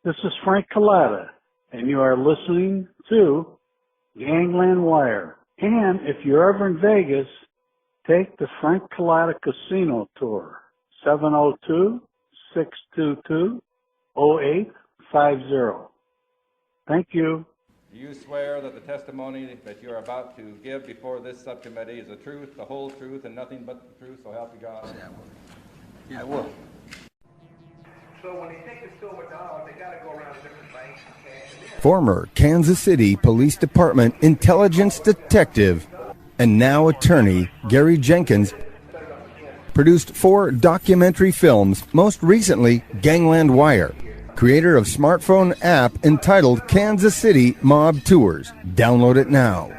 This is Frank Collada, and you are listening to Gangland Wire. And if you're ever in Vegas, take the Frank Collada Casino Tour, 702-622-0850. Thank you. Do you swear that the testimony that you are about to give before this subcommittee is the truth, the whole truth, and nothing but the truth, so help you God? Yeah, I will. So when they take the silver dollar, they got to go around different banks and cash it in. Former Kansas City Police Department intelligence detective and now attorney Gary Jenkins produced 4 documentary films, most recently Gangland Wire, creator of smartphone app entitled Kansas City Mob Tours. Download it now.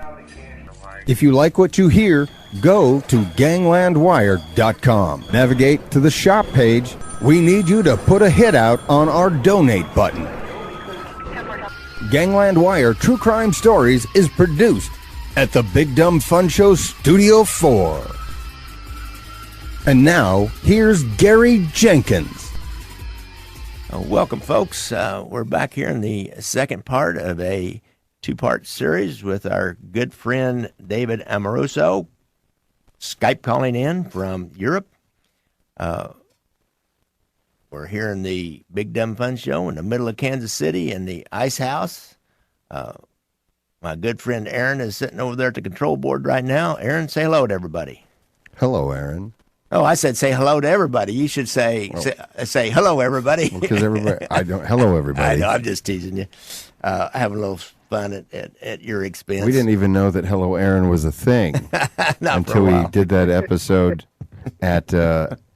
If you like what you hear, go to ganglandwire.com. Navigate to the shop page. We need you to put a hit out on our donate button. Gangland Wire True Crime Stories is produced at the Big Dumb Fun Show Studio 4. And now, here's Gary Jenkins. Welcome, folks. We're back here in the second part of a 2-part series with our good friend David Amoroso, Skype calling in from Europe. We're here in the Big Dumb Fun Show in the middle of Kansas City in the Ice House. My good friend Aaron is sitting over there at the control board right now. Aaron, say hello to everybody. Hello, Aaron. Oh, I said say hello to everybody. You should say hello, everybody. Because everybody, hello, everybody. I know, I'm just teasing you. Having a little fun at your expense. We didn't even know that Hello, Aaron was a thing until we did that episode at,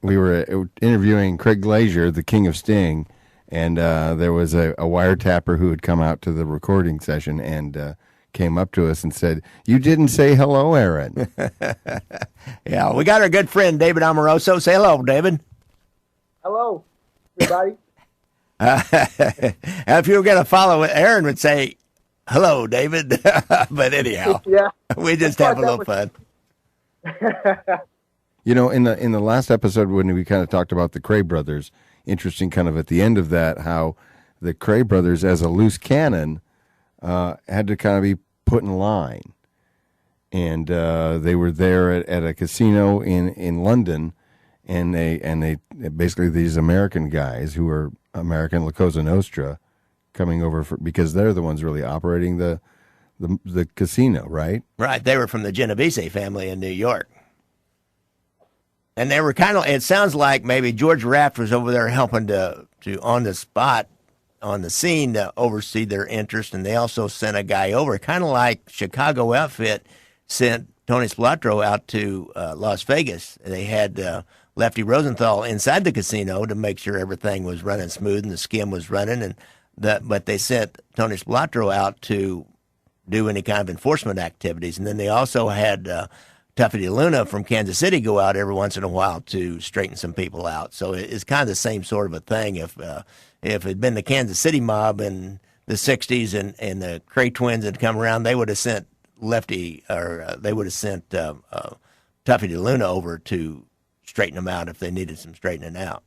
we were interviewing Craig Glazier, the King of Sting, and there was a wiretapper who had come out to the recording session and came up to us and said, "You didn't say hello, Aaron." Yeah, we got our good friend David Amoroso. Say hello, David. Hello, everybody. If you were going to follow it, Aaron would say, "Hello, David." But anyhow, yeah, we just have a little fun. You know, in the last episode when we kind of talked about the Cray brothers, interesting kind of at the end of that, how the Cray brothers as a loose cannon had to kind of be put in line. And they were there at a casino in London, and they basically these American guys who were American La Cosa Nostra coming over because they're the ones really operating the casino, right? Right. They were from the Genovese family in New York. And they were kind of, it sounds like maybe George Raft was over there helping to on the spot, on the scene, to oversee their interest. And they also sent a guy over, kind of like Chicago Outfit sent Tony Spilotro out to Las Vegas. They had Lefty Rosenthal inside the casino to make sure everything was running smooth and the skim was running. But they sent Tony Spilotro out to do any kind of enforcement activities. And then they also had Tuffy DeLuna from Kansas City go out every once in a while to straighten some people out. So it's kind of the same sort of a thing. If it had been the Kansas City mob in the 60s and the Cray twins had come around, they would have sent Lefty, or they would have sent Tuffy DeLuna over to straighten them out if they needed some straightening out.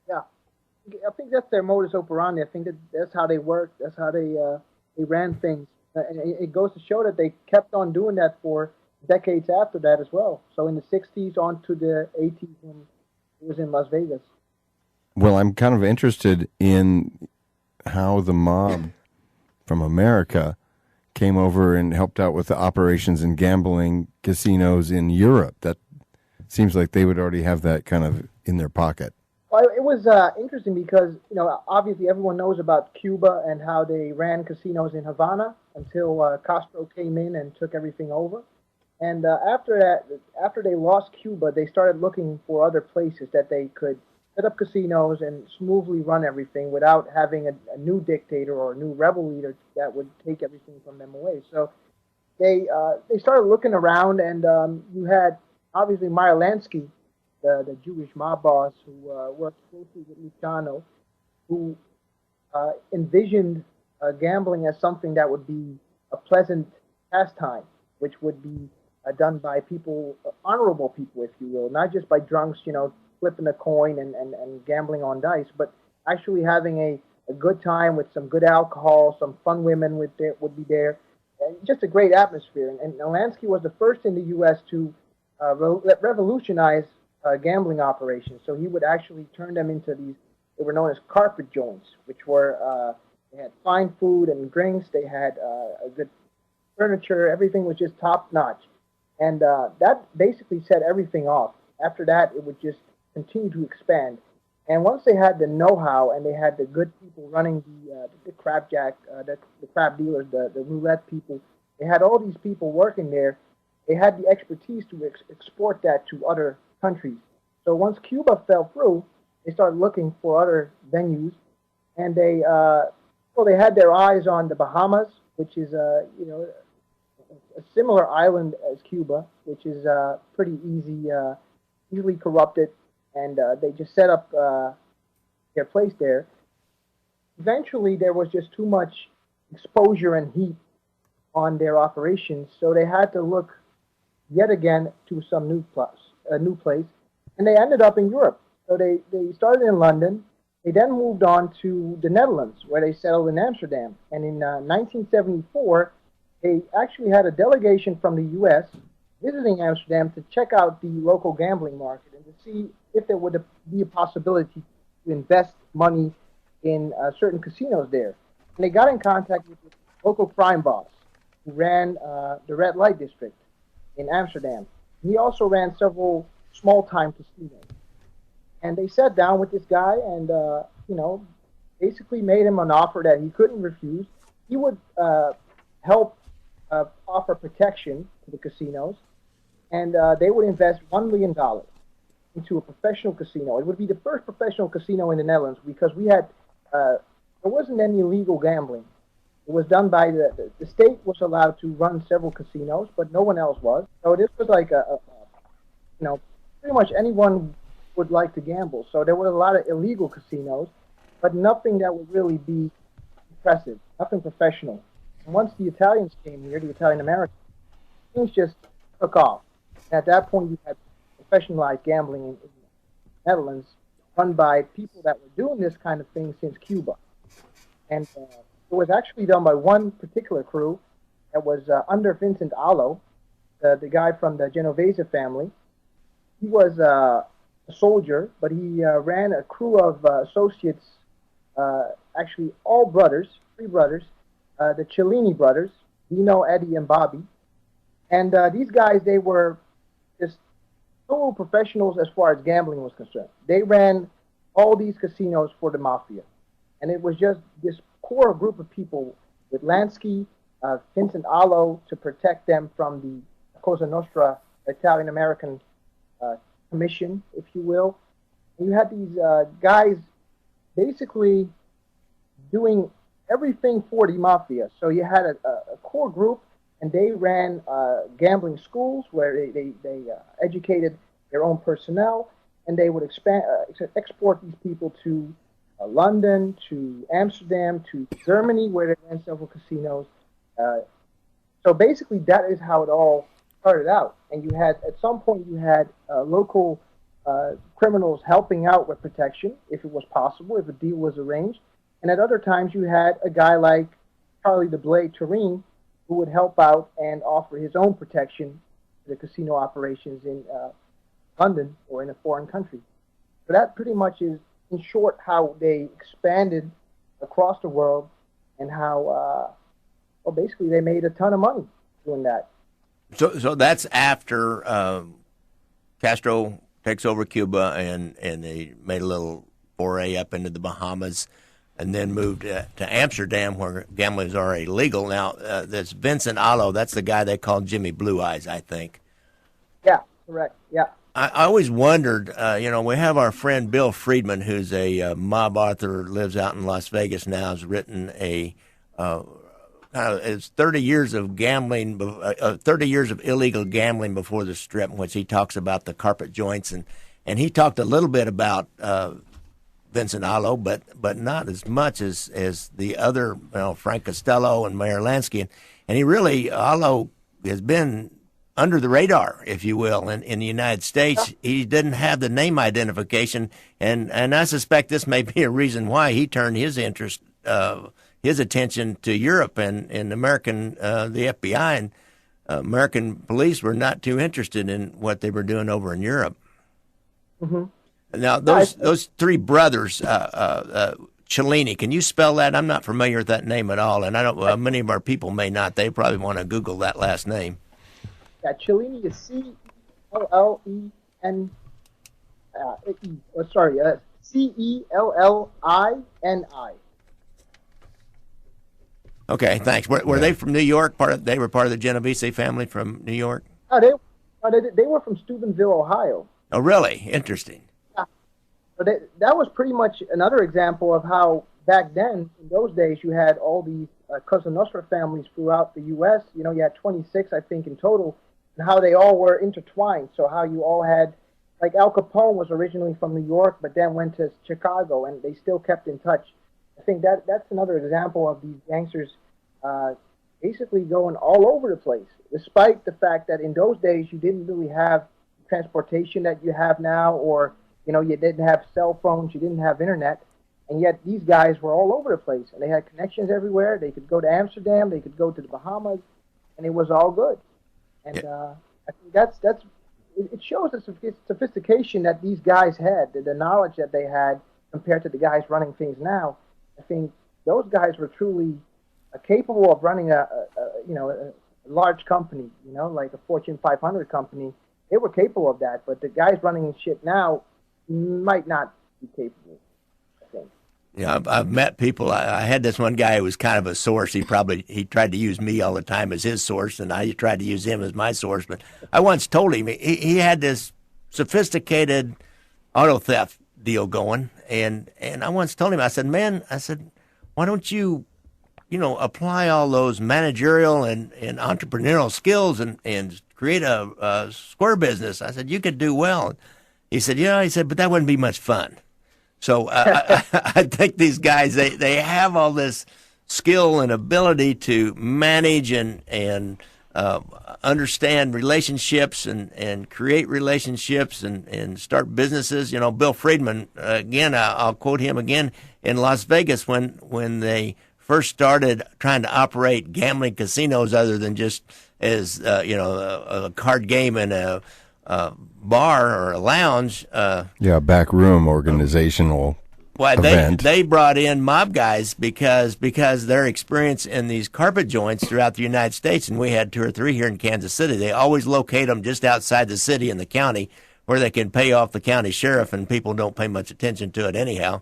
Yeah, I think that's their modus operandi. I think that's how they worked. That's how they ran things. And it goes to show that they kept on doing that for decades after that as well. So in the 60s on to the 80s when it was in Las Vegas. Well, I'm kind of interested in how the mob from America came over and helped out with the operations in gambling casinos in Europe. That seems like they would already have that kind of in their pocket. Well, it was interesting because, obviously everyone knows about Cuba and how they ran casinos in Havana until Castro came in and took everything over. And after they lost Cuba, they started looking for other places that they could set up casinos and smoothly run everything without having a new dictator or a new rebel leader that would take everything from them away. So they started looking around, and you had obviously Meyer Lansky, the Jewish mob boss who worked closely with Luciano, who envisioned gambling as something that would be a pleasant pastime, which would be done by people, honorable people, if you will, not just by drunks, flipping a coin and gambling on dice, but actually having a good time with some good alcohol, some fun women would be there, and just a great atmosphere. And Lansky was the first in the U.S. to revolutionize gambling operations. So he would actually turn them into these, they were known as carpet joints, which were, they had fine food and drinks, they had a good furniture, everything was just top notch. And that basically set everything off. After that, it would just continue to expand. And once they had the know-how and they had the good people running the crabjack, the crab dealers, the roulette people, they had all these people working there. They had the expertise to export that to other countries. So once Cuba fell through, they started looking for other venues, and they had their eyes on the Bahamas, which is a similar island as Cuba, which is pretty easily corrupted, and they just set up their place there. Eventually, there was just too much exposure and heat on their operations, so they had to look yet again to some new place, and they ended up in Europe. So they started in London. They then moved on to the Netherlands, where they settled in Amsterdam. And in 1974, they actually had a delegation from the U.S. visiting Amsterdam to check out the local gambling market and to see if there would be a possibility to invest money in certain casinos there. And they got in contact with the local crime boss who ran the red light district in Amsterdam. He also ran several small-time casinos. And they sat down with this guy and, basically made him an offer that he couldn't refuse. He would help offer protection to the casinos, and they would invest $1 million into a professional casino. It would be the first professional casino in the Netherlands because we had, there wasn't any illegal gambling. It was done by the state was allowed to run several casinos, but no one else was. So this was like pretty much anyone would like to gamble. So there were a lot of illegal casinos, but nothing that would really be impressive, nothing professional. And once the Italians came here, the Italian Americans, things just took off. And at that point, you had professionalized gambling in the Netherlands run by people that were doing this kind of thing since Cuba. And it was actually done by one particular crew that was under Vincent Allo, the guy from the Genovese family. He was a soldier, but he ran a crew of associates, actually all brothers, three brothers, the Cellini brothers, Dino, Eddie, and Bobby. And these guys, they were just total professionals as far as gambling was concerned. They ran all these casinos for the mafia. And it was just this core group of people with Lansky, Vincent Allo to protect them from the Cosa Nostra Italian-American commission, if you will. And you had these guys basically doing everything for the mafia. So you had a core group, and they ran gambling schools where they educated their own personnel, and they would export these people to London, to Amsterdam, to Germany, where they ran several casinos. So basically, that is how it all started out. And you had, at some point, you had local criminals helping out with protection, if it was possible, if a deal was arranged. And at other times, you had a guy like Charlie de Blay Turenne, who would help out and offer his own protection to the casino operations in London or in a foreign country. So that pretty much is, in short, how they expanded across the world and how, basically they made a ton of money doing that. So that's after Castro takes over Cuba and they made a little foray up into the Bahamas and then moved to Amsterdam where gambling is already legal. Now, that's Vincent Allo. That's the guy they called Jimmy Blue Eyes, I think. Yeah, correct. Yeah. I always wondered, we have our friend Bill Friedman, who's a mob author, lives out in Las Vegas now, has written it's 30 years of gambling, 30 years of illegal gambling before the Strip, in which he talks about the carpet joints. And he talked a little bit about Vincent Allo, but not as much as the other, Frank Costello and Mayor Lansky. And he really, Allo has been under the radar, if you will, in the United States. He didn't have the name identification, and I suspect this may be a reason why he turned his interest, his attention to Europe and American, the FBI and American police were not too interested in what they were doing over in Europe. Mm-hmm. Now, those three brothers, Cellini, can you spell that? I'm not familiar with that name at all, and I don't. Many of our people may not. They probably want to Google that last name. Yeah, Cellini is C-E-L-L-E-N. C-E-L-L-I-N-I. Okay, thanks. Were they from New York? They were part of the Genovese family from New York? Oh, they were from Steubenville, Ohio. Oh, really? Interesting. Yeah. But that was pretty much another example of how back then, in those days, you had all these Cosa Nostra families throughout the U.S. You had 26, I think, in total, and how they all were intertwined. So how you all had, like Al Capone was originally from New York, but then went to Chicago, and they still kept in touch. I think that's another example of these gangsters basically going all over the place, despite the fact that in those days you didn't really have transportation that you have now, or you didn't have cell phones, you didn't have internet, and yet these guys were all over the place, and they had connections everywhere. They could go to Amsterdam, they could go to the Bahamas, and it was all good. And I think it shows the sophistication that these guys had, the knowledge that they had compared to the guys running things now. I think those guys were truly capable of running a large company, like a Fortune 500 company. They were capable of that, but the guys running shit now might not be capable, I think. Yeah, I've met people. I had this one guy who was kind of a source. He tried to use me all the time as his source, and I tried to use him as my source. But I once told him he had this sophisticated auto theft deal going, and I once told him, I said, why don't you apply all those managerial and entrepreneurial skills and create a square business? I said, you could do well. He said, yeah. He said, but that wouldn't be much fun. So I think these guys, they have all this skill and ability to manage and understand relationships and create relationships and start businesses. Bill Friedman, again, I'll quote him again, in Las Vegas when they first started trying to operate gambling casinos other than just as a card game and a bar or a lounge. Back room organizational event. They brought in mob guys because their experience in these carpet joints throughout the United States, and we had 2 or 3 here in Kansas City. They always locate them just outside the city and the county where they can pay off the county sheriff, and people don't pay much attention to it anyhow.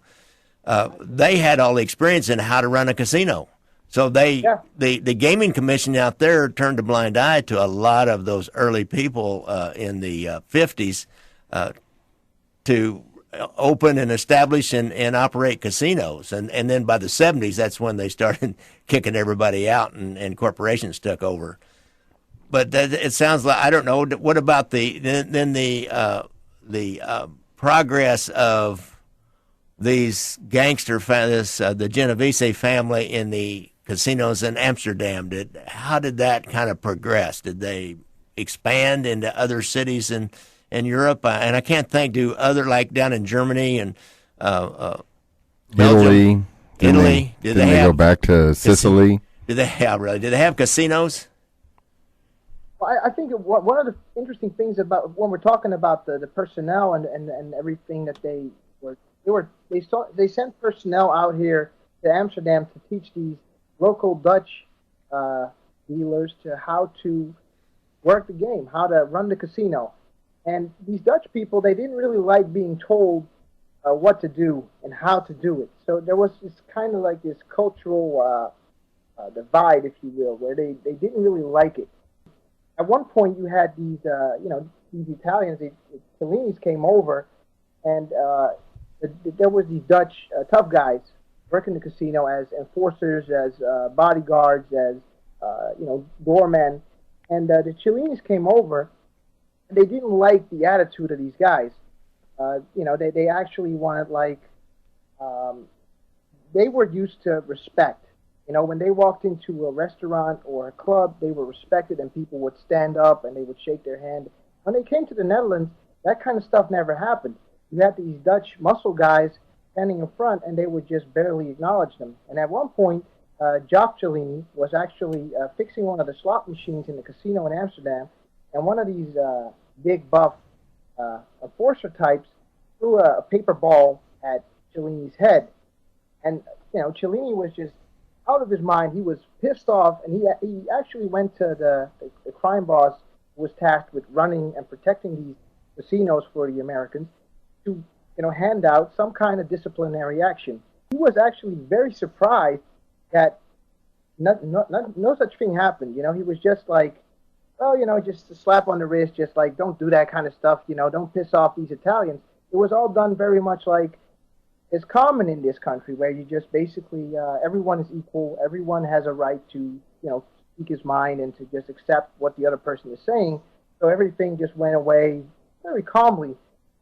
They had all the experience in how to run a casino. So the gaming commission out there turned a blind eye to a lot of those early people in the 50s to open and establish and operate casinos. And then by the 70s, that's when they started kicking everybody out and corporations took over. But it sounds like, I don't know, what about the progress of these gangster families, the Genovese family in the casinos in Amsterdam? How did that kind of progress? Did they expand into other cities in Europe? And I can't think, do other, like down in Germany and Belgium, Italy? Did they go back to Sicily? Did they have casinos? Well, I think one of the interesting things about when we're talking about the personnel and everything that they sent personnel out here to Amsterdam to teach these local Dutch dealers to how to work the game, how to run the casino. And these Dutch people, they didn't really like being told what to do and how to do it. So there was this kind of like this cultural divide, if you will, where they didn't really like it. At one point, you had these Italians, the Cellinis came over, and there was these Dutch tough guys working the casino as enforcers, as bodyguards, as doormen, and the Cellinis came over. And they didn't like the attitude of these guys. They actually wanted they were used to respect, You know, when they walked into a restaurant or a club, they were respected and people would stand up and they would shake their hand. When they came to the Netherlands, that kind of stuff never happened. You had these Dutch muscle guys standing in front and they would just barely acknowledge them. And at one point, Job Cellini was actually fixing one of the slot machines in the casino in Amsterdam, and one of these big buff enforcer types threw a paper ball at Cellini's head. And, you know, Cellini was just out of his mind. He was pissed off, and he actually went to the crime boss who was tasked with running and protecting these casinos for the Americans to, you know, hand out some kind of disciplinary action. He was actually very surprised that no such thing happened. You know, he was just like, oh, you know, just a slap on the wrist, just like, don't do that kind of stuff, you know, don't piss off these Italians. It was all done very much like it's common in this country, where you just basically, everyone is equal, everyone has a right to, you know, speak his mind and to just accept what the other person is saying. So everything just went away very calmly.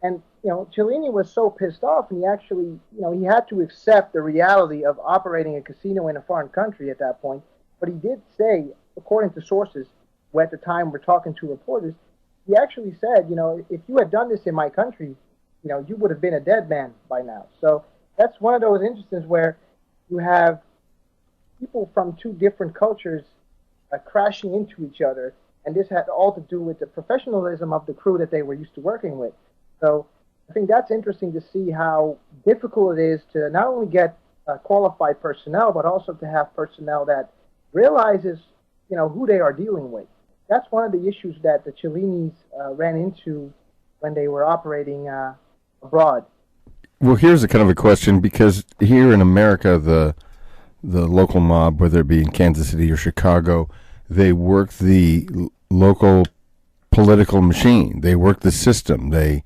And, you know, Cellini was so pissed off, and he actually, you know, he had to accept the reality of operating a casino in a foreign country at that point. But he did say, according to sources, who at the time were talking to reporters, he actually said, you know, if you had done this in my country, you know, you would have been a dead man by now. So that's one of those instances where you have people from two different cultures crashing into each other, and this had all to do with the professionalism of the crew that they were used to working with. So I think that's interesting to see how difficult it is to not only get qualified personnel, but also to have personnel that realizes, you know, who they are dealing with. That's one of the issues that the Cellinis ran into when they were operating abroad. Well, here's a kind of a question, because here in America, the local mob, whether it be in Kansas City or Chicago, they work the local political machine. They work the system. They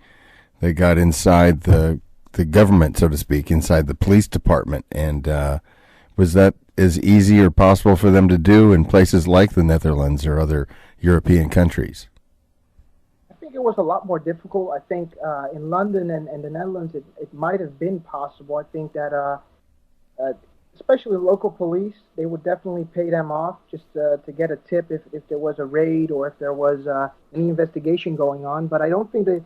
got inside the government, so to speak, inside the police department. And was that as easy or possible for them to do in places like the Netherlands or other European countries? I think it was a lot more difficult. I think in London and the Netherlands, it might have been possible. I think that especially local police, they would definitely pay them off just to get a tip if there was a raid or if there was any investigation going on. But I don't think the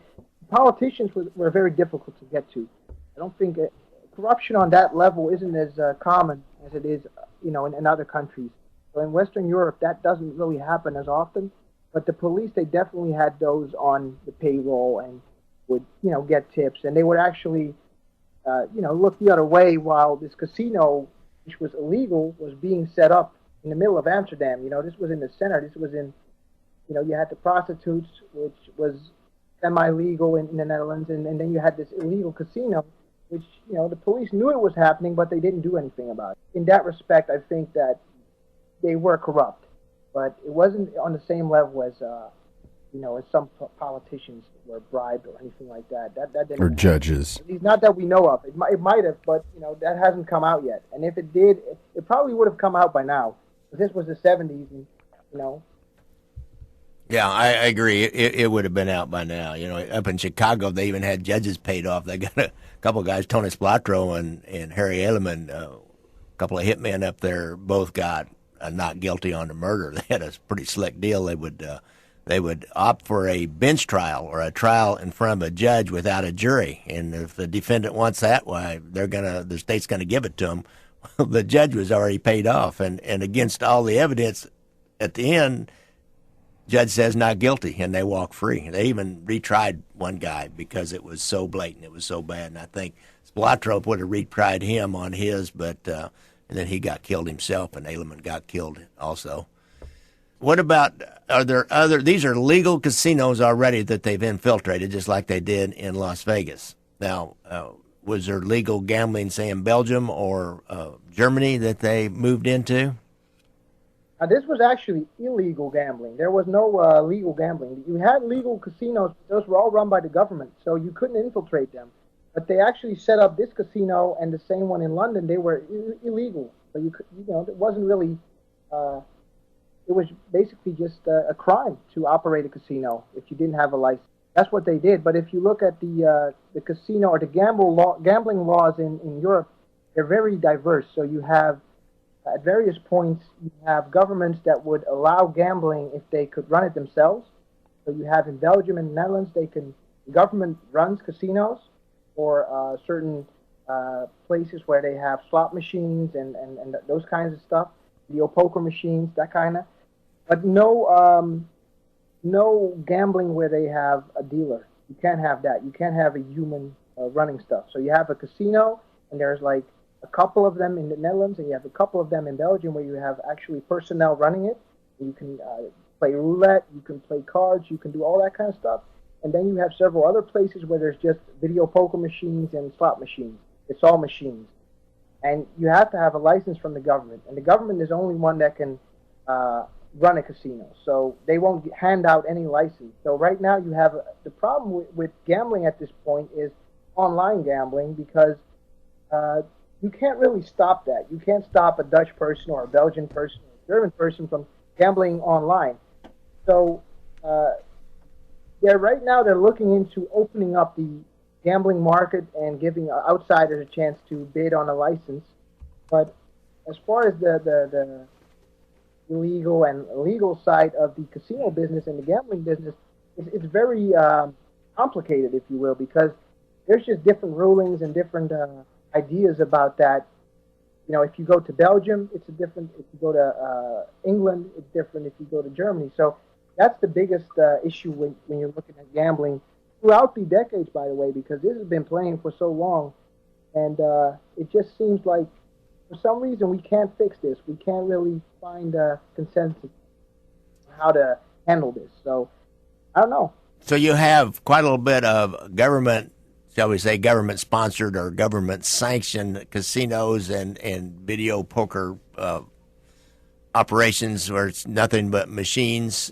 politicians were very difficult to get to. I don't think corruption on that level isn't as common as it is, you know, in other countries. So in Western Europe, that doesn't really happen as often. But the police, they definitely had those on the payroll and would, you know, get tips. And they would actually, you know, look the other way while this casino, which was illegal, was being set up in the middle of Amsterdam. You know, this was in the center. This was in, you know, you had the prostitutes, which was semi-legal in the Netherlands, and then you had this illegal casino, which, you know, the police knew it was happening, but they didn't do anything about it. In that respect, I think that they were corrupt, but it wasn't on the same level as, you know, as some politicians were bribed or anything like that. That didn't Or happen. judges. At least not that we know of. It might have, but, you know, that hasn't come out yet. And if it did, it probably would have come out by now. This was the 70s, and, you know. Yeah, I agree. It would have been out by now. You know, up in Chicago, they even had judges paid off. They got a couple of guys, Tony Splatro and Harry Edelman, a couple of hitmen up there, both got not guilty on the murder. They had a pretty slick deal. They would opt for a bench trial or a trial in front of a judge without a jury. And if the defendant wants that, why the state's gonna give it to them. The judge was already paid off, and against all the evidence, at the end, judge says not guilty, and they walk free. They even retried one guy because it was so blatant, it was so bad. And I think Splatro would have retried him on his, but and then he got killed himself, and Edelman got killed also. What about, are there other, these are legal casinos already that they've infiltrated, just like they did in Las Vegas. Now, was there legal gambling, say, in Belgium or Germany that they moved into? This was actually illegal gambling. There was no legal gambling. You had legal casinos, but those were all run by the government, so you couldn't infiltrate them. But they actually set up this casino and the same one in London. They were illegal, so you know, it wasn't really. It was basically just a crime to operate a casino if you didn't have a license. That's what they did. But if you look at the casino or the gambling laws in Europe, they're very diverse. So you have at various points, you have governments that would allow gambling if they could run it themselves. So you have in Belgium and the Netherlands, the government runs casinos or certain places where they have slot machines and those kinds of stuff, video poker machines, that kind of. But no gambling where they have a dealer. You can't have that. You can't have a human running stuff. So you have a casino, and there's like a couple of them in the Netherlands, and you have a couple of them in Belgium where you have actually personnel running it. You can play roulette, you can play cards, you can do all that kind of stuff. And then you have several other places where there's just video poker machines and slot machines. It's all machines. And you have to have a license from the government. And the government is the only one that can run a casino. So they won't hand out any license. So right now you have the problem with gambling at this point is online gambling, because you can't really stop that. You can't stop a Dutch person or a Belgian person or a German person from gambling online. So right now they're looking into opening up the gambling market and giving outsiders a chance to bid on a license. But as far as the illegal and legal side of the casino business and the gambling business, it's very complicated, if you will, because there's just different rulings and different ideas about that. You know, if you go to Belgium, it's a different. If you go to England, it's different. If you go to Germany, so that's the biggest issue when you're looking at gambling throughout the decades, by the way, because this has been playing for so long, and it just seems like for some reason we can't fix this. We can't really find a consensus on how to handle this. So I don't know. So you have quite a little bit of government, shall we say, government-sponsored or government-sanctioned casinos and video poker operations where it's nothing but machines,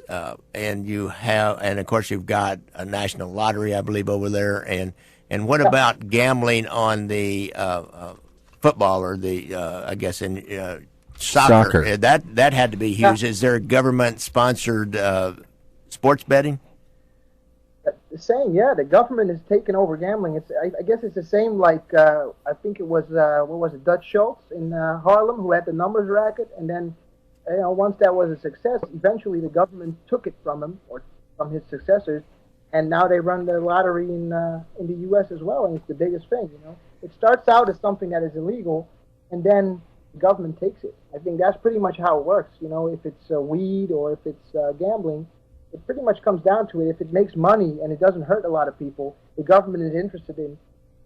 and of course you've got a national lottery, I believe, over there. And what about gambling on the football or the I guess in soccer? That had to be huge. Yeah. Is there government-sponsored sports betting? The same, yeah. The government has taken over gambling. I guess it's the same like I think it was what was it, Dutch Schultz in Harlem, who had the numbers racket, and then once that was a success, eventually the government took it from him or from his successors, and now they run the lottery in the U.S. as well, and it's the biggest thing. It starts out as something that is illegal, and then the government takes it. I think that's pretty much how it works. If it's weed or if it's gambling. It pretty much comes down to it. If it makes money and it doesn't hurt a lot of people, the government is interested in,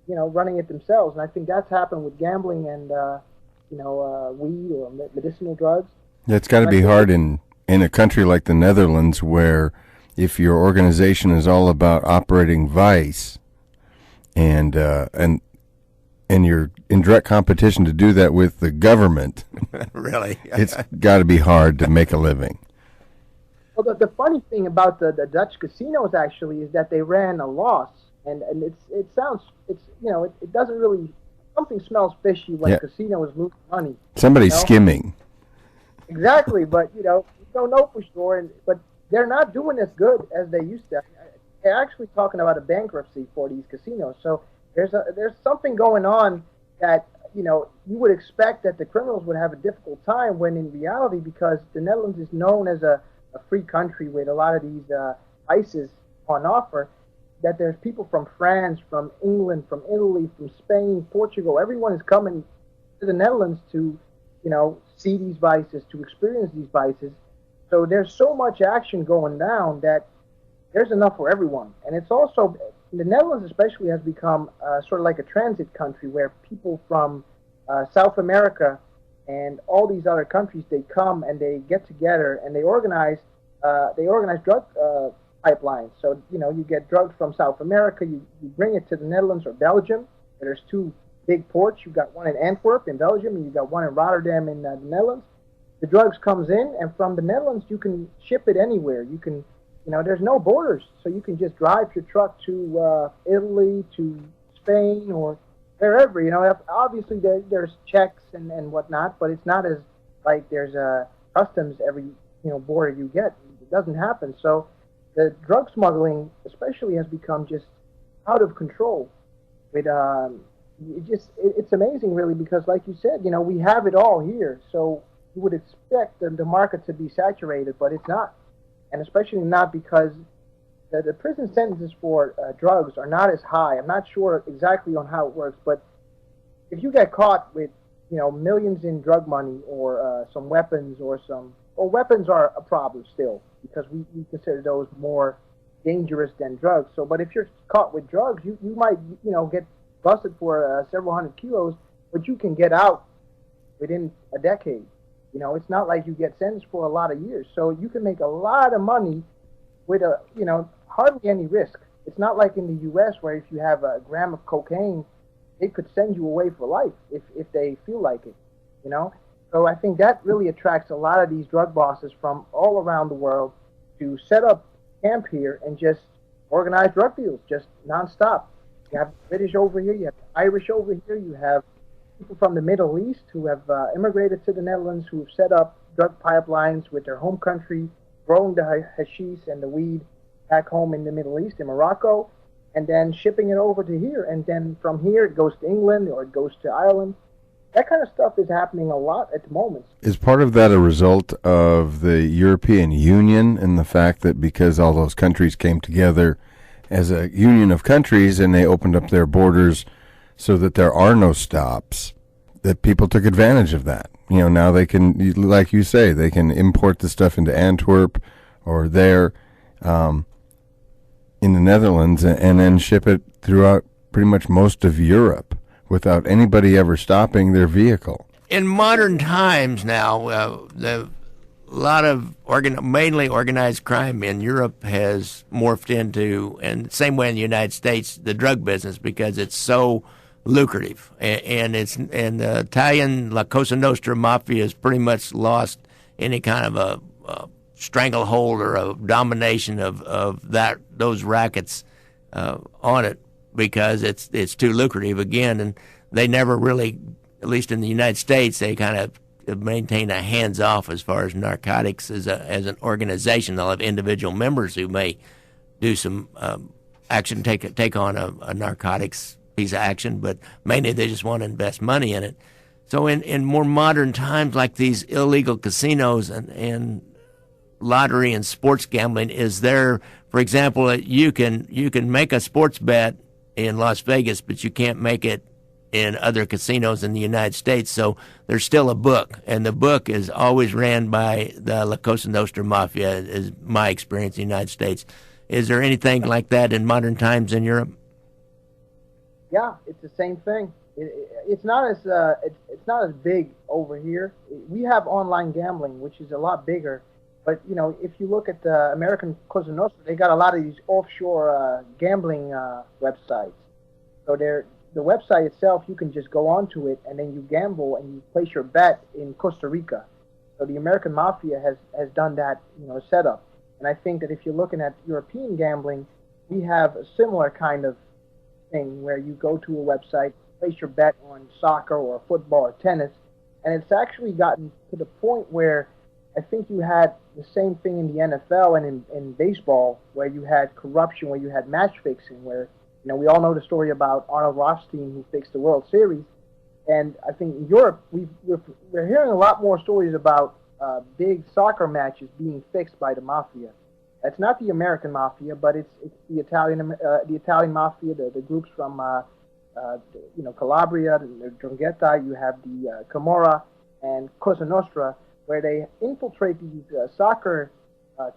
running it themselves. And I think that's happened with gambling and, weed or medicinal drugs. Yeah, it's got to be hard in a country like the Netherlands, where if your organization is all about operating vice, and you're in direct competition to do that with the government, really, it's got to be hard to make a living. Well, the funny thing about the Dutch casinos actually is that they ran a loss, and it doesn't really, something smells fishy when a casino is losing money. Somebody's skimming. Exactly, but you don't know for sure, but they're not doing as good as they used to. They're actually talking about a bankruptcy for these casinos. So there's something going on that you would expect that the criminals would have a difficult time, when in reality, because the Netherlands is known as a free country with a lot of these vices on offer, that there's people from France, from England, from Italy, from Spain, Portugal. Everyone is coming to the Netherlands to, see these vices, to experience these vices. So there's so much action going down that there's enough for everyone. And it's also, the Netherlands especially has become sort of like a transit country, where people from South America and all these other countries, they come and they get together and they organize drug pipelines. So, you get drugs from South America, you bring it to the Netherlands or Belgium. There's two big ports. You've got one in Antwerp in Belgium, and you've got one in Rotterdam in the Netherlands. The drugs comes in, and from the Netherlands, you can ship it anywhere. You can, there's no borders. So you can just drive your truck to Italy, to Spain, or wherever. Obviously there's checks and whatnot, but it's not as like there's customs every border you get. It doesn't happen. So the drug smuggling especially has become just out of control with it's amazing, really, because like you said, we have it all here. So you would expect the market to be saturated, but it's not, and especially not because the prison sentences for drugs are not as high. I'm not sure exactly on how it works, but if you get caught with millions in drug money or some weapons weapons are a problem still because we consider those more dangerous than drugs. So, but if you're caught with drugs, you might get busted for several hundred kilos, but you can get out within a decade. It's not like you get sentenced for a lot of years. So you can make a lot of money with hardly any risk. It's not like in the U.S. where if you have a gram of cocaine, they could send you away for life if they feel like it. So I think that really attracts a lot of these drug bosses from all around the world to set up camp here and just organize drug deals, just nonstop. You have the British over here, you have the Irish over here, you have people from the Middle East who have immigrated to the Netherlands who have set up drug pipelines with their home country, growing the hashish and the weed back home in the Middle East, in Morocco, and then shipping it over to here. And then from here it goes to England or it goes to Ireland. That kind of stuff is happening a lot at the moment. Is part of that a result of the European Union and the fact that because all those countries came together as a union of countries and they opened up their borders so that there are no stops, that people took advantage of that? Now they can, like you say, they can import the stuff into Antwerp or there in the Netherlands and then ship it throughout pretty much most of Europe without anybody ever stopping their vehicle. In modern times now, a lot of mainly organized crime in Europe has morphed into, and the same way in the United States, the drug business, because it's so lucrative. And the Italian La Cosa Nostra mafia has pretty much lost any kind of a stranglehold or a domination of those rackets on it, because it's too lucrative again, and they never really, at least in the United States, they kind of maintain a hands off as far as narcotics as an organization. They'll have individual members who may do some action, take on a narcotics piece of action, but mainly they just want to invest money in it. So in more modern times, like these illegal casinos and lottery and sports gambling, is there, for example, you can make a sports bet in Las Vegas, but you can't make it in other casinos in the United States. So there's still a book, and the book is always ran by the La Cosa Nostra Mafia, is my experience in the United States. Is there anything like that in modern times in Europe? Yeah, it's the same thing. It's not as big over here. We have online gambling, which is a lot bigger. But if you look at the American Cosa Nostra, they got a lot of these offshore gambling websites. So the website itself, you can just go onto it and then you gamble and you place your bet in Costa Rica. So the American Mafia has done that setup. And I think that if you're looking at European gambling, we have a similar kind of thing where you go to a website, place your bet on soccer or football or tennis, and it's actually gotten to the point where I think you had the same thing in the NFL and in baseball, where you had corruption, where you had match fixing, where we all know the story about Arnold Rothstein, who fixed the World Series. And I think in Europe, we're hearing a lot more stories about big soccer matches being fixed by the mafia. It's not the American mafia, but it's the Italian mafia, the groups from Calabria, the 'Ndrangheta. You have the Camorra and Cosa Nostra, where they infiltrate these soccer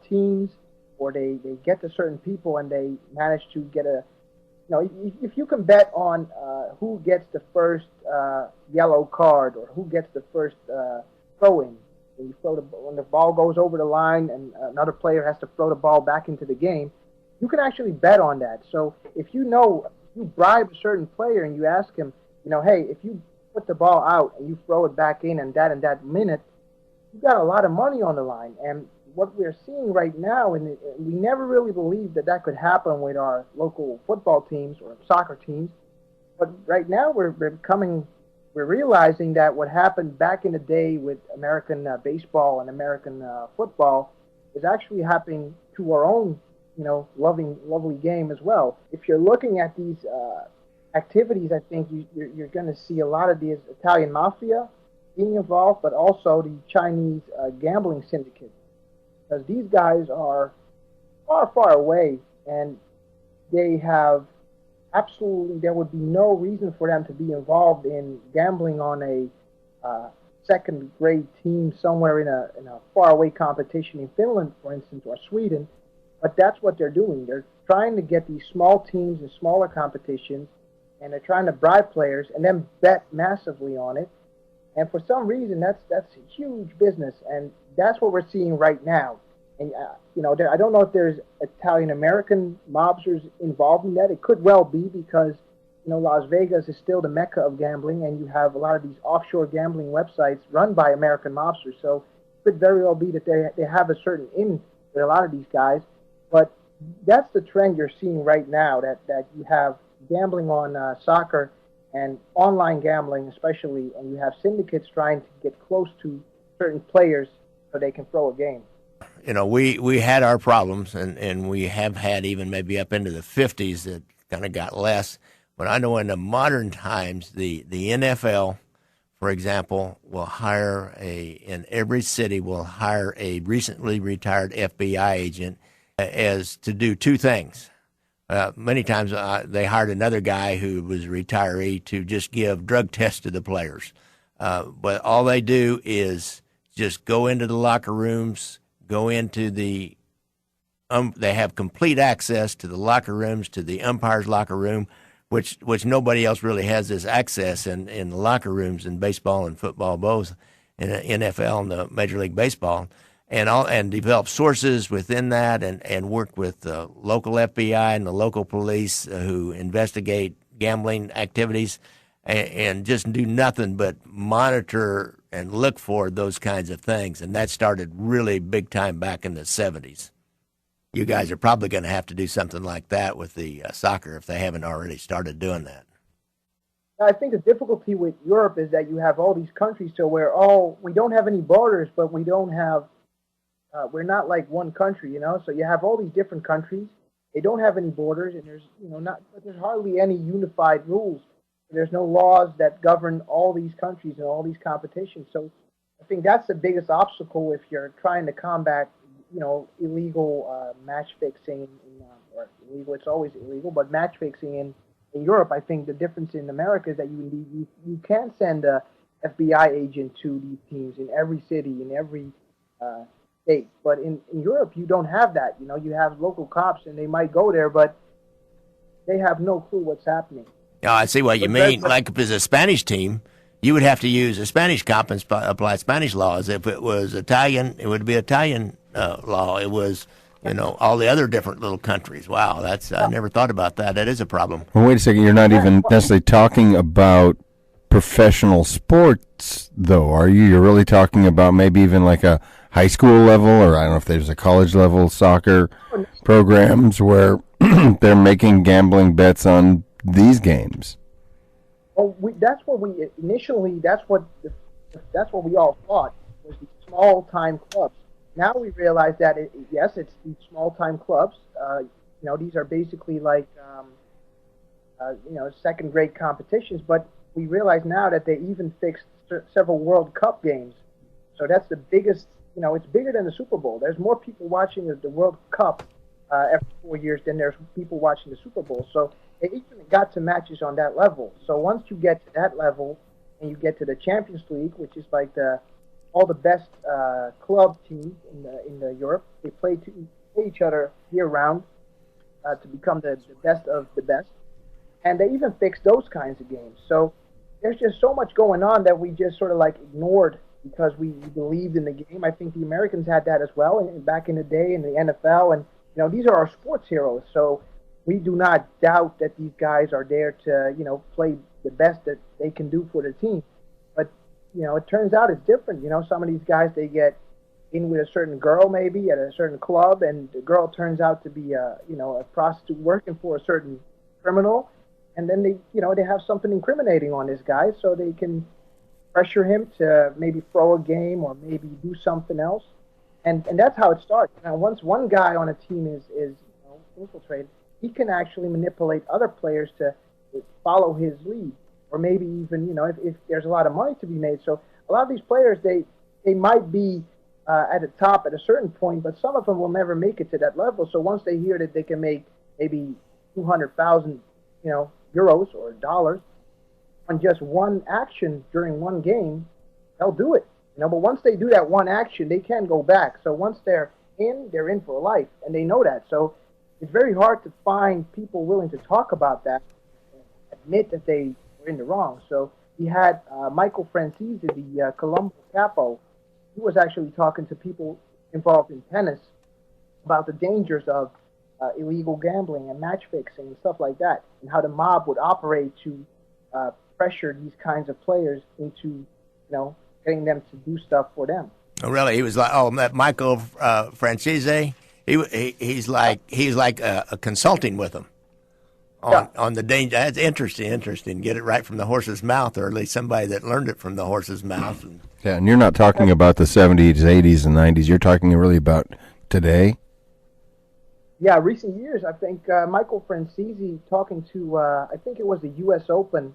teams, or they get to certain people and they manage to get if you can bet on who gets the first yellow card or who gets the first throw-in, when the ball goes over the line and another player has to throw the ball back into the game, you can actually bet on that. So if you bribe a certain player and you ask him, hey, if you put the ball out and you throw it back in and that minute, you got a lot of money on the line. And what we're seeing right now, and we never really believed that could happen with our local football teams or soccer teams, but right now we're realizing that what happened back in the day with American baseball and American football is actually happening to our own, lovely game as well. If you're looking at these activities, I think you're going to see a lot of these Italian mafia being involved, but also the Chinese gambling syndicates, because these guys are far, far away, and they have absolutely, there would be no reason for them to be involved in gambling on a second grade team somewhere in a faraway competition in Finland, for instance, or Sweden. But that's what they're doing. They're trying to get these small teams in smaller competitions, and they're trying to bribe players and then bet massively on it. And for some reason, that's huge business, and that's what we're seeing right now. And I don't know if there's Italian American mobsters involved in that. It could well be, because Las Vegas is still the mecca of gambling, and you have a lot of these offshore gambling websites run by American mobsters. So it could very well be that they have a certain in with a lot of these guys. But that's the trend you're seeing right now, that you have gambling on soccer and online gambling especially, and you have syndicates trying to get close to certain players so they can throw a game. We had our problems, and we have had even maybe up into the 50s that kind of got less. But I know in the modern times, the NFL, for example, will hire in every city will hire a recently retired FBI agent as to do two things. Many times they hired another guy who was a retiree to just give drug tests to the players. But all they do is just go into the locker rooms, go into the they have complete access to the locker rooms, to the umpire's locker room, which nobody else really has this access in the locker rooms in baseball and football, both in the NFL and the Major League Baseball. And develop sources within that, and work with the local FBI and the local police who investigate gambling activities, and just do nothing but monitor and look for those kinds of things. And that started really big time back in the 70s. You guys are probably going to have to do something like that with the soccer if they haven't already started doing that. I think the difficulty with Europe is that you have all these countries to where, we don't have any borders, but we don't have we're not like one country, So you have all these different countries. They don't have any borders, and there's, there's hardly any unified rules. There's no laws that govern all these countries and all these competitions. So I think that's the biggest obstacle if you're trying to combat, illegal match fixing, or illegal. It's always illegal, but match fixing in Europe. I think the difference in America is that you can send a FBI agent to these teams in every city, in every state. But in Europe, you don't have that. You have local cops, and they might go there, but they have no clue what's happening. Yeah, I see what you mean. Like if it's a Spanish team, you would have to use a Spanish cop and apply Spanish laws. If it was Italian, it would be Italian law. It was, all the other different little countries. Wow, I never thought about that. That is a problem. Well, wait a second. You're not even necessarily talking about professional sports, though, are you? You're really talking about maybe even like a high school level, or I don't know if there's a college level soccer programs where they're making gambling bets on these games. Well, that's what we initially. That's what we all thought was the small time clubs. Now we realize that it's these small time clubs. These are basically like second grade competitions. But we realize now that they even fixed several World Cup games. So that's the biggest. It's bigger than the Super Bowl. There's more people watching the World Cup every 4 years than there's people watching the Super Bowl. So they even got to matches on that level. So once you get to that level and you get to the Champions League, which is like all the best club teams in the Europe, they play each other year round to become the best of the best. And they even fixed those kinds of games. So there's just so much going on that we just sort of like ignored because we believed in the game. I think the Americans had that as well back in the day in the NFL. And, these are our sports heroes. So we do not doubt that these guys are there to, play the best that they can do for the team. But, it turns out it's different. Some of these guys, they get in with a certain girl maybe at a certain club, and the girl turns out to be a prostitute working for a certain criminal. And then they have something incriminating on this guy, so they can pressure him to maybe throw a game or maybe do something else. And that's how it starts. Now, once one guy on a team is infiltrated, he can actually manipulate other players to follow his lead, or maybe even if there's a lot of money to be made. So a lot of these players they might be at the top at a certain point, but some of them will never make it to that level. So once they hear that they can make maybe 200,000 euros or dollars on just one action during one game, they'll do it. But once they do that one action, they can't go back. So once they're in for life, and they know that. So it's very hard to find people willing to talk about that, admit that they were in the wrong. So we had Michael Franzese, the Colombo capo. He was actually talking to people involved in tennis about the dangers of illegal gambling and match fixing and stuff like that, and how the mob would operate to pressure these kinds of players into, getting them to do stuff for them. Oh, really? He was like, Michael Franzese. He's like consulting with them on the danger. That's interesting. Get it right from the horse's mouth, or at least somebody that learned it from the horse's mouth. Yeah, and you're not talking about the 70s, 80s, and 90s. You're talking really about today. Yeah, recent years. I think Michael Franzese talking to, I think it was the U.S. Open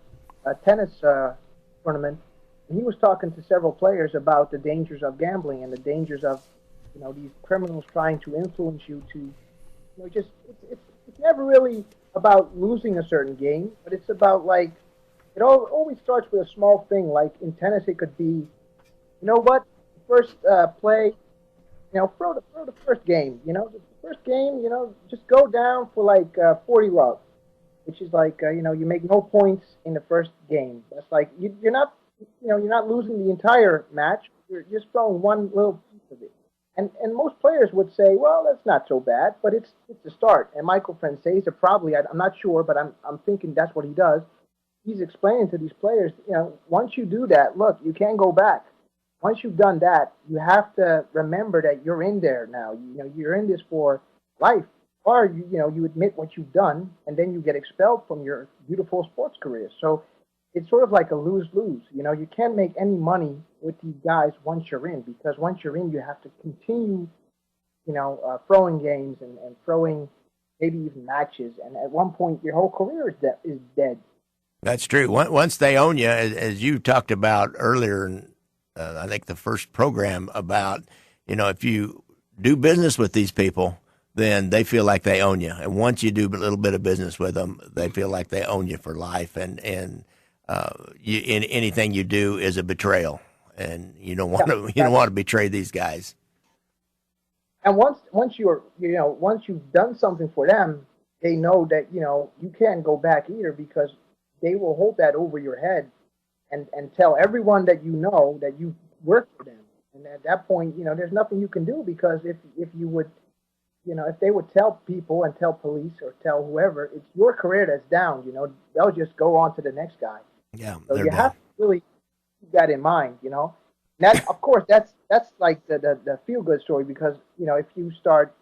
tennis tournament, and he was talking to several players about the dangers of gambling and the dangers of, these criminals trying to influence you to, it's never really about losing a certain game, but it's about it always starts with a small thing. Like in tennis, it could be, first play, throw the first game, the first game, just go down for 40 love, which is you make no points in the first game. That's you're not losing the entire match. You're just throwing one little piece of it. And most players would say, well, that's not so bad, but it's the start. And Michael Franzese probably, I'm not sure, but I'm thinking that's what he does. He's explaining to these players, once you do that, look, you can't go back. Once you've done that, you have to remember that you're in there now. You're in this for life. Or you admit what you've done, and then you get expelled from your beautiful sports career. So it's sort of like a lose-lose. You can't make any money with these guys once you're in, because once you're in, you have to continue, throwing games and throwing maybe even matches. And at one point, your whole career is dead. That's true. Once they own you, as you talked about earlier, in, I think the first program about, if you do business with these people, then they feel like they own you. And once you do a little bit of business with them, they feel like they own you for life. And anything you do is a betrayal, and you don't want to betray these guys. And once you've done something for them, they know that you can't go back either, because they will hold that over your head and tell everyone that that you worked for them. And at that point, there's nothing you can do, because if you would, if they would tell people and tell police or tell whoever, it's your career that's down. They'll just go on to the next guy. Yeah, so you have to really keep that in mind. That, of course, that's like the feel good story, because if you start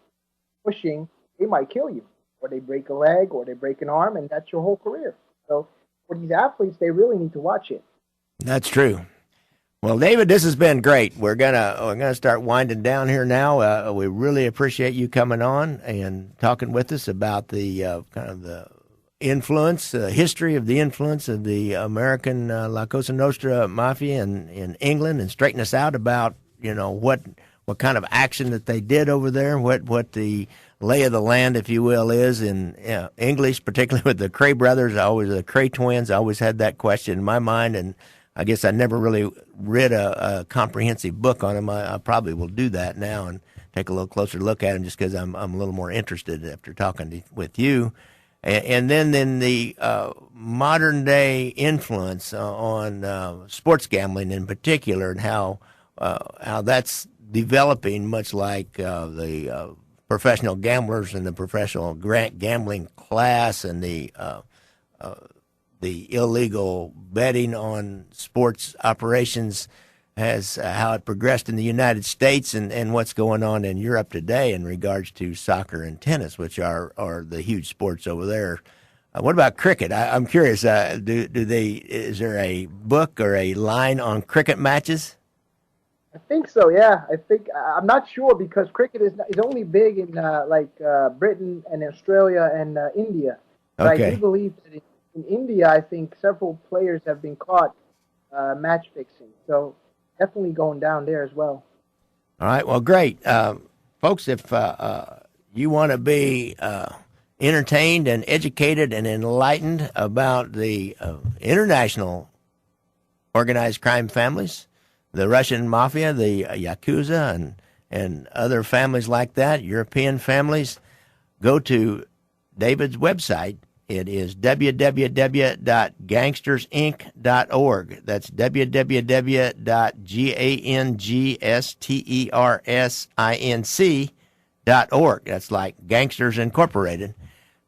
pushing, they might kill you, or they break a leg, or they break an arm, and that's your whole career. So for these athletes, they really need to watch it. That's true. Well, David, this has been great. We're gonna start winding down here now. We really appreciate you coming on and talking with us about the kind of the influence, history of the influence of the American La Cosa Nostra Mafia in England, and straighten us out about what kind of action that they did over there, what the lay of the land, if you will, is in English, particularly with the Cray brothers. The Cray twins. I always had that question in my mind, and I guess I never really read a comprehensive book on them. I probably will do that now and take a little closer look at them, just because I'm a little more interested after talking with you. And then the modern day influence on sports gambling in particular, and how that's developing, much like the professional gamblers and the professional gambling class, and the illegal betting on sports operations, has how it progressed in the United States, and what's going on in Europe today in regards to soccer and tennis, which are the huge sports over there. What about cricket? I'm curious. Is there a book or a line on cricket matches? I think so. Yeah, I'm not sure, because cricket is only big in Britain and Australia and India. But okay. I do believe that in India, I think several players have been caught match fixing. So definitely going down there as well. All right, well, great. Folks, if you want to be entertained and educated and enlightened about the international organized crime families, the Russian mafia, the Yakuza, and other families like that, European families, go to David's website. It is www.gangstersinc.org. That's www.gangstersinc.org. That's like Gangsters Incorporated.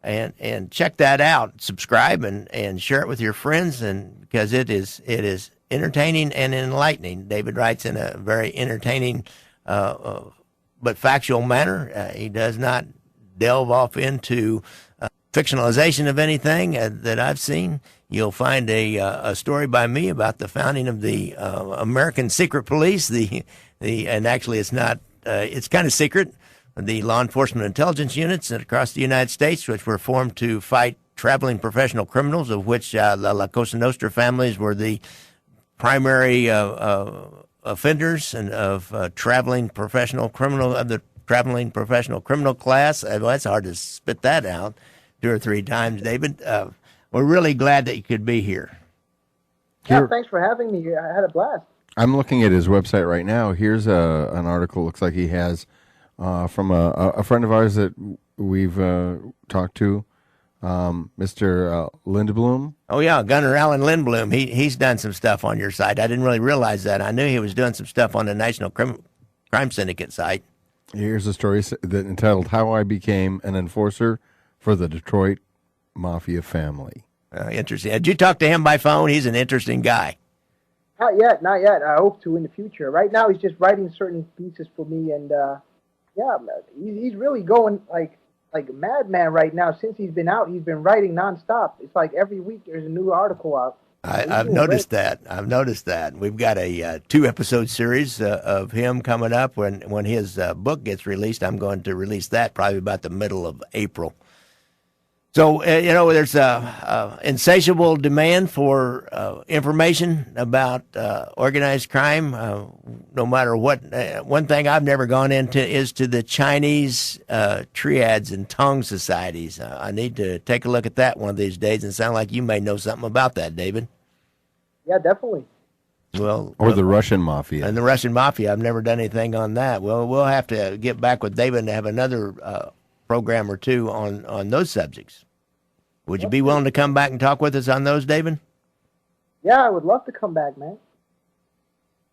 And check that out. Subscribe and share it with your friends, and because it is entertaining and enlightening. David writes in a very entertaining but factual manner. He does not delve off into fictionalization of anything that I've seen. You'll find a story by me about the founding of the American Secret Police. And actually it's not. It's kind of secret. The law enforcement intelligence units across the United States, which were formed to fight traveling professional criminals, of which the La Cosa Nostra families were the primary offenders and of traveling professional criminal of the traveling professional criminal class. Well, it's hard to spit that out 2 or 3 times, David. We're really glad that you could be here. Yeah, thanks for having me. I had a blast. I'm looking at his website right now. Here's an article. Looks like he has from a friend of ours that we've talked to, Mr. Lindblom. Oh yeah, Gunnar Allen Lindblom. He's done some stuff on your site. I didn't really realize that. I knew he was doing some stuff on the National Crime Syndicate site. Here's a story that entitled "How I Became an Enforcer for the Detroit Mafia Family." Interesting. Did you talk to him by phone? He's an interesting guy. Not yet. I hope to in the future. Right now, he's just writing certain pieces for me, and he's really going like a madman right now. Since he's been out, he's been writing nonstop. It's like every week there's a new article out. I've noticed that. We've got a 2-episode series of him coming up. When his book gets released, I'm going to release that probably about the middle of April. So, there's a insatiable demand for information about organized crime, no matter what. One thing I've never gone into is to the Chinese triads and Tong societies. I need to take a look at that one of these days, and sound like you may know something about that, David. Yeah, definitely. Or the Russian Mafia. And the Russian Mafia. I've never done anything on that. Well, we'll have to get back with David and have another program or two on those subjects. Would you be willing to come back and talk with us on those, David? Yeah, I would love to come back, man.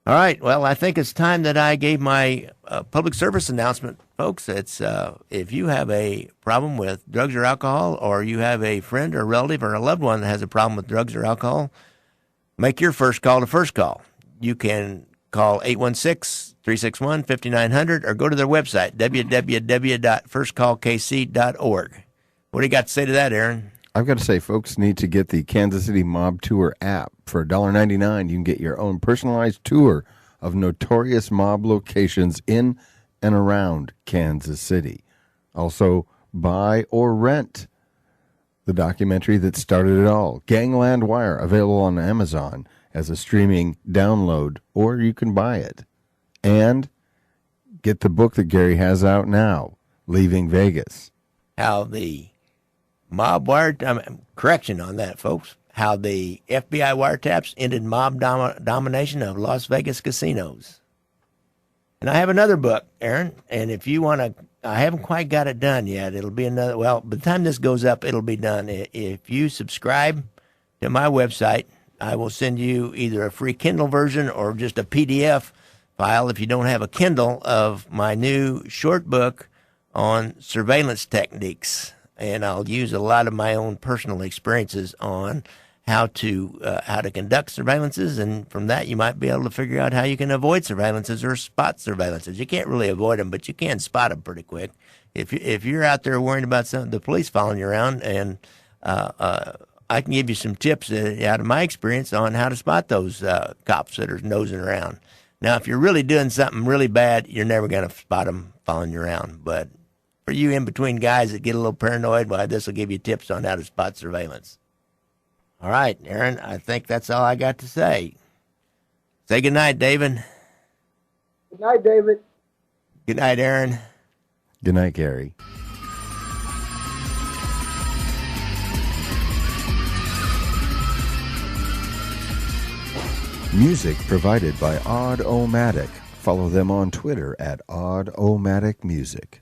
All right. Well, I think it's time that I gave my public service announcement, folks. It's if you have a problem with drugs or alcohol, or you have a friend or relative or a loved one that has a problem with drugs or alcohol, make your first call to First Call. You can call 816-361-5900 or go to their website, www.firstcallkc.org. What do you got to say to that, Aaron? I've got to say, folks need to get the Kansas City Mob Tour app. For $1.99, you can get your own personalized tour of notorious mob locations in and around Kansas City. Also, buy or rent the documentary that started it all, Gangland Wire, available on Amazon as a streaming download, or you can buy it. And get the book that Gary has out now, Leaving Vegas. How the mob correction on that, folks. How the FBI wiretaps ended mob domination of Las Vegas casinos. And I have another book, Aaron, and if you want to, I haven't quite got it done yet. It'll be by the time this goes up, it'll be done. If you subscribe to my website, I will send you either a free Kindle version or just a PDF file, if you don't have a Kindle, of my new short book on surveillance techniques. And I'll use a lot of my own personal experiences on how to conduct surveillances, and from that you might be able to figure out how you can avoid surveillances or spot surveillances. You can't really avoid them, but you can spot them pretty quick. If you're out there worrying about the police following you around, and I can give you some tips out of my experience on how to spot those cops that are nosing around. Now, if you're really doing something really bad, you're never going to spot them following you around, but for you in-between guys that get a little paranoid, well, this will give you tips on how to spot surveillance. All right, Aaron, I think that's all I got to say. Say good night, David. Good night, David. Good night, Aaron. Good night, Gary. Music provided by Odd-O-Matic. Follow them on Twitter at Odd-O-Matic Music.